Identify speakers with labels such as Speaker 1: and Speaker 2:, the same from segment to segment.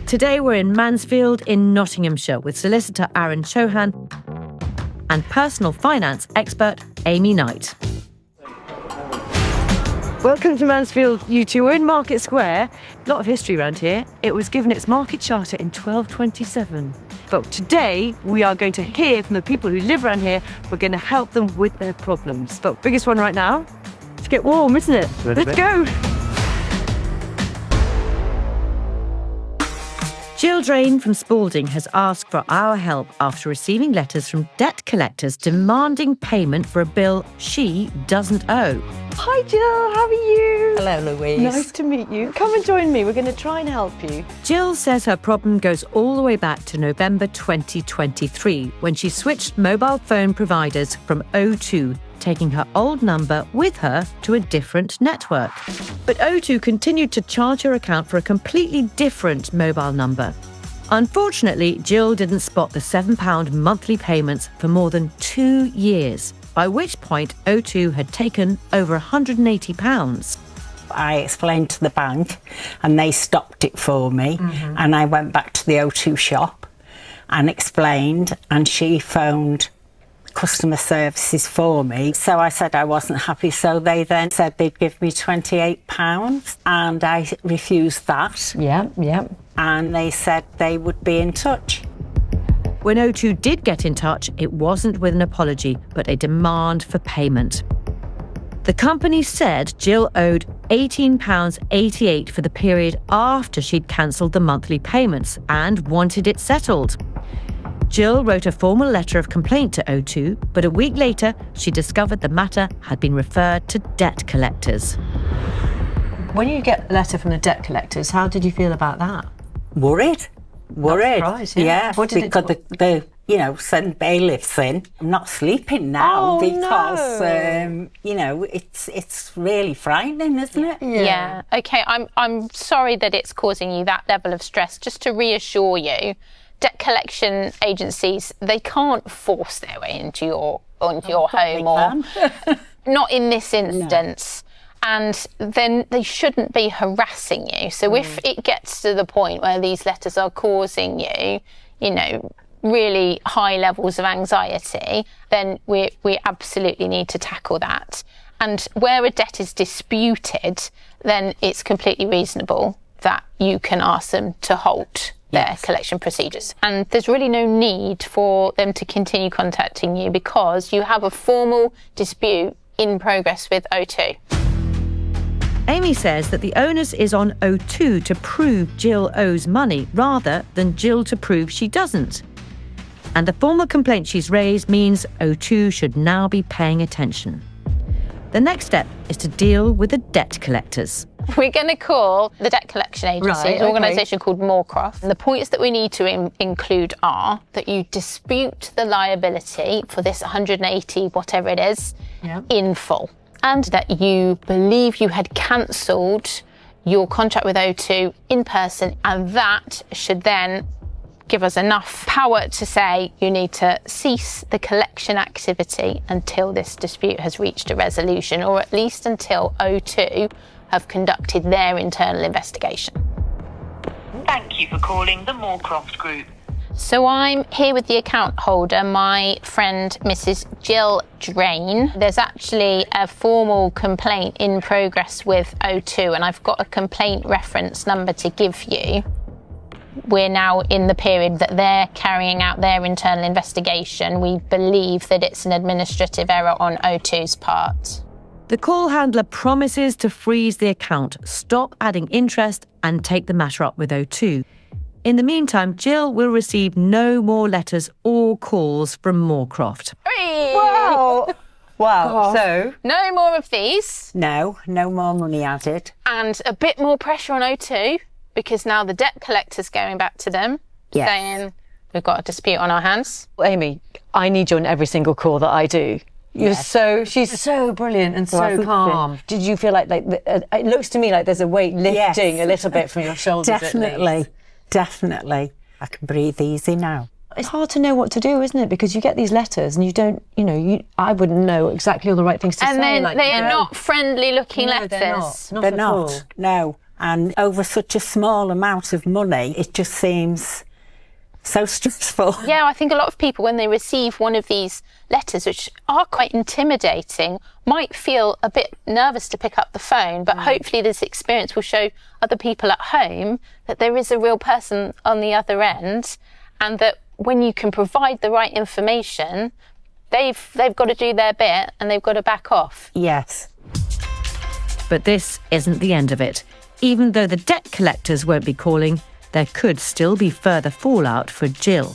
Speaker 1: Today we're in Mansfield in Nottinghamshire with solicitor Aaron Chauhan and personal finance expert Amy Knight. Welcome to Mansfield, you two. We're in Market Square. A lot of history around here. It was given its market charter in 1227. But today we are going to hear from the people who live around here. We're going to help them with their problems. But biggest one right now, it's get warm, isn't it? Let's go. Jill Drain from Spalding has asked for our help after receiving letters from debt collectors demanding payment for a bill she doesn't owe. Hi Jill, how are you?
Speaker 2: Hello Louise.
Speaker 1: Nice to meet you. Come and join me, we're going to try and help you. Jill says her problem goes all the way back to November 2023 when she switched mobile phone providers from O2, taking her old number with her to a different network. But O2 continued to charge her account for a completely different mobile number. Unfortunately, Jill didn't spot the £7 monthly payments for more than 2 years, by which point O2 had taken over £180.
Speaker 2: I explained to the bank and they stopped it for me, and I went back to the O2 shop and explained, and she phoned customer services for me. So I said I wasn't happy, so they then said they'd give me £28 and I refused that.
Speaker 1: Yeah.
Speaker 2: And they said they would be in touch.
Speaker 1: When O2 did get in touch, it wasn't with an apology, but a demand for payment. The company said Jill owed £18.88 for the period after she'd cancelled the monthly payments and wanted it settled. Jill wrote a formal letter of complaint to O2, but a week later, she discovered the matter had been referred to debt collectors. When you get a letter from the debt collectors, how did you feel about that?
Speaker 2: Worried.
Speaker 1: Right, yeah.
Speaker 2: What did because they send bailiffs in. I'm not sleeping now because it's really frightening, isn't it?
Speaker 3: Yeah. Okay, I'm sorry that it's causing you that level of stress. Just to reassure you, debt collection agencies, they can't force their way into your home, or not in this instance. No. And then they shouldn't be harassing you. So if it gets to the point where these letters are causing you, really high levels of anxiety, then we absolutely need to tackle that. And where a debt is disputed, then it's completely reasonable that you can ask them to halt their collection procedures. And there's really no need for them to continue contacting you because you have a formal dispute in progress with O2.
Speaker 1: Amy says that the onus is on O2 to prove Jill owes money rather than Jill to prove she doesn't. And the formal complaint she's raised means O2 should now be paying attention. The next step is to deal with the debt collectors.
Speaker 3: We're going to call the debt collection agency, an organisation called Moorcroft. And the points that we need to include are that you dispute the liability for this 180, whatever it is, in full. And that you believe you had cancelled your contract with O2 in person, and that should then give us enough power to say you need to cease the collection activity until this dispute has reached a resolution, or at least until O2 have conducted their internal investigation.
Speaker 4: Thank you for calling the Moorcroft Group.
Speaker 3: So I'm here with the account holder, my friend Mrs. Jill Drain. There's actually a formal complaint in progress with O2, and I've got a complaint reference number to give you. We're now in the period that they're carrying out their internal investigation. We believe that it's an administrative error on O2's part.
Speaker 1: The call handler promises to freeze the account, stop adding interest, and take the matter up with O2. In the meantime, Jill will receive no more letters or calls from Moorcroft.
Speaker 3: Wow!
Speaker 2: Wow. So
Speaker 3: no more of these.
Speaker 2: No more money added.
Speaker 3: And a bit more pressure on O2 because now the debt collector's going back to them saying we've got a dispute on our hands.
Speaker 5: Amy, I need you on every single call that I do. She's so brilliant and so calm. Did you feel like it looks to me like there's a weight lifting a little bit from your shoulders?
Speaker 2: Definitely. I can breathe easy now.
Speaker 5: It's hard to know what to do, isn't it? Because you get these letters and you don't, I wouldn't know exactly all the right things to say.
Speaker 3: And then they are not friendly looking letters.
Speaker 2: They're not. No. And over such a small amount of money, it just seems so stressful.
Speaker 3: Yeah, I think a lot of people, when they receive one of these letters, which are quite intimidating, might feel a bit nervous to pick up the phone, but hopefully this experience will show other people at home that there is a real person on the other end, and that when you can provide the right information, they've got to do their bit and they've got to back off.
Speaker 2: Yes.
Speaker 1: But this isn't the end of it. Even though the debt collectors won't be calling, there could still be further fallout for Jill.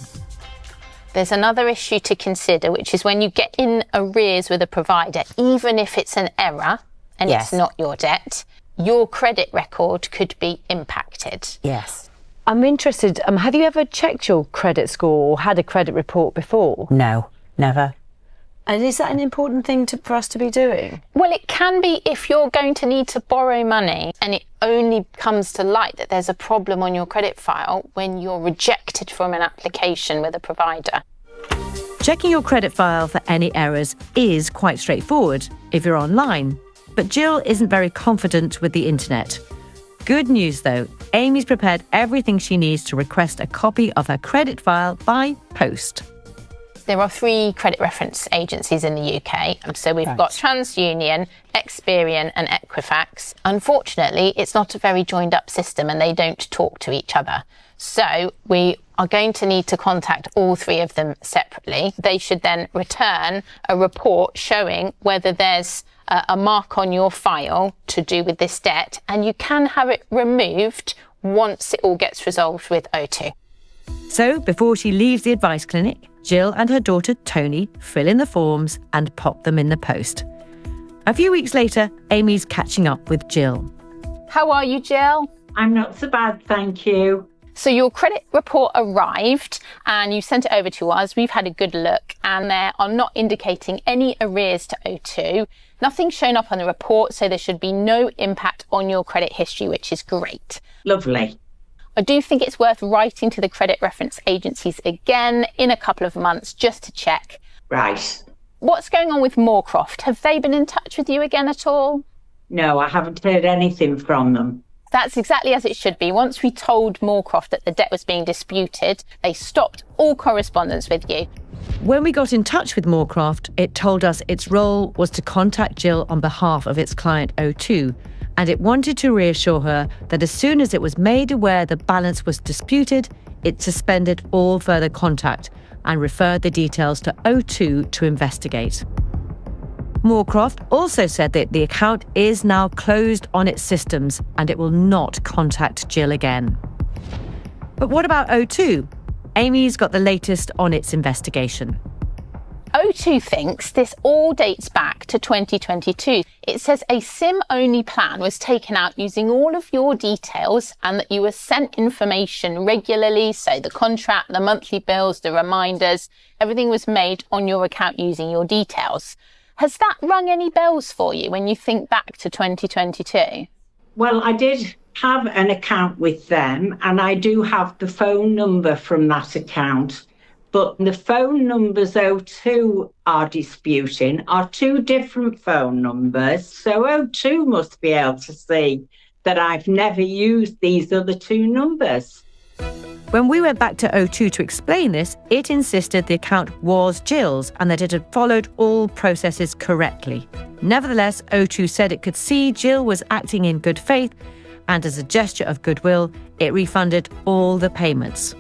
Speaker 3: There's another issue to consider, which is when you get in arrears with a provider, even if it's an error and it's not your debt, your credit record could be impacted.
Speaker 2: Yes.
Speaker 5: I'm interested, have you ever checked your credit score or had a credit report before?
Speaker 2: No, never.
Speaker 5: And is that an important thing for us to be doing?
Speaker 3: Well, it can be if you're going to need to borrow money and it only comes to light that there's a problem on your credit file when you're rejected from an application with a provider.
Speaker 1: Checking your credit file for any errors is quite straightforward if you're online, but Jill isn't very confident with the internet. Good news though, Amy's prepared everything she needs to request a copy of her credit file by post.
Speaker 3: There are 3 credit reference agencies in the UK. So we've got TransUnion, Experian and Equifax. Unfortunately, it's not a very joined up system and they don't talk to each other. So we are going to need to contact all 3 of them separately. They should then return a report showing whether there's a mark on your file to do with this debt, and you can have it removed once it all gets resolved with O2.
Speaker 1: So before she leaves the advice clinic, Jill and her daughter Tony fill in the forms and pop them in the post. A few weeks later, Amy's catching up with Jill.
Speaker 3: How are you, Jill?
Speaker 2: I'm not so bad, thank you.
Speaker 3: So your credit report arrived and you sent it over to us. We've had a good look and they are not indicating any arrears to O2. Nothing's shown up on the report, so there should be no impact on your credit history, which is great.
Speaker 2: Lovely.
Speaker 3: I do think it's worth writing to the credit reference agencies again in a couple of months just to check.
Speaker 2: Right.
Speaker 3: What's going on with Moorcroft? Have they been in touch with you again at all?
Speaker 2: No, I haven't heard anything from them.
Speaker 3: That's exactly as it should be. Once we told Moorcroft that the debt was being disputed, they stopped all correspondence with you.
Speaker 1: When we got in touch with Moorcroft, it told us its role was to contact Jill on behalf of its client O2, and it wanted to reassure her that as soon as it was made aware the balance was disputed, it suspended all further contact and referred the details to O2 to investigate. Moorcroft also said that the account is now closed on its systems and it will not contact Jill again. But what about O2? Amy's got the latest on its investigation.
Speaker 3: O2 thinks this all dates back to 2022. It says a SIM-only plan was taken out using all of your details and that you were sent information regularly, so the contract, the monthly bills, the reminders, everything was made on your account using your details. Has that rung any bells for you when you think back to 2022?
Speaker 6: Well, I did have an account with them and I do have the phone number from that account. But the phone numbers O2 are disputing are 2 different phone numbers. So O2 must be able to see that I've never used these other 2 numbers.
Speaker 1: When we went back to O2 to explain this, it insisted the account was Jill's and that it had followed all processes correctly. Nevertheless, O2 said it could see Jill was acting in good faith, and as a gesture of goodwill, it refunded all the payments.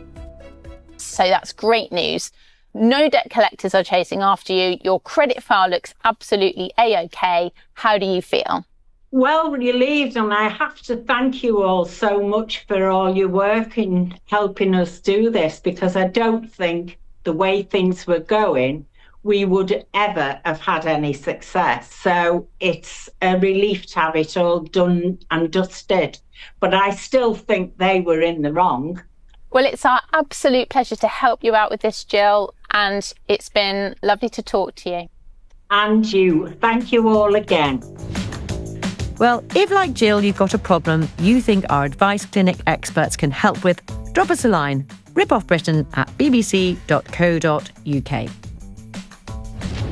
Speaker 3: So that's great news. No debt collectors are chasing after you. Your credit file looks absolutely A-OK. How do you feel?
Speaker 6: Well, relieved, and I have to thank you all so much for all your work in helping us do this, because I don't think the way things were going, we would ever have had any success. So it's a relief to have it all done and dusted. But I still think they were in the wrong.
Speaker 3: Well, it's our absolute pleasure to help you out with this, Jill, and it's been lovely to talk to you.
Speaker 6: And you. Thank you all again.
Speaker 1: Well, if like Jill, you've got a problem you think our advice clinic experts can help with, drop us a line, ripoffbritain@bbc.co.uk.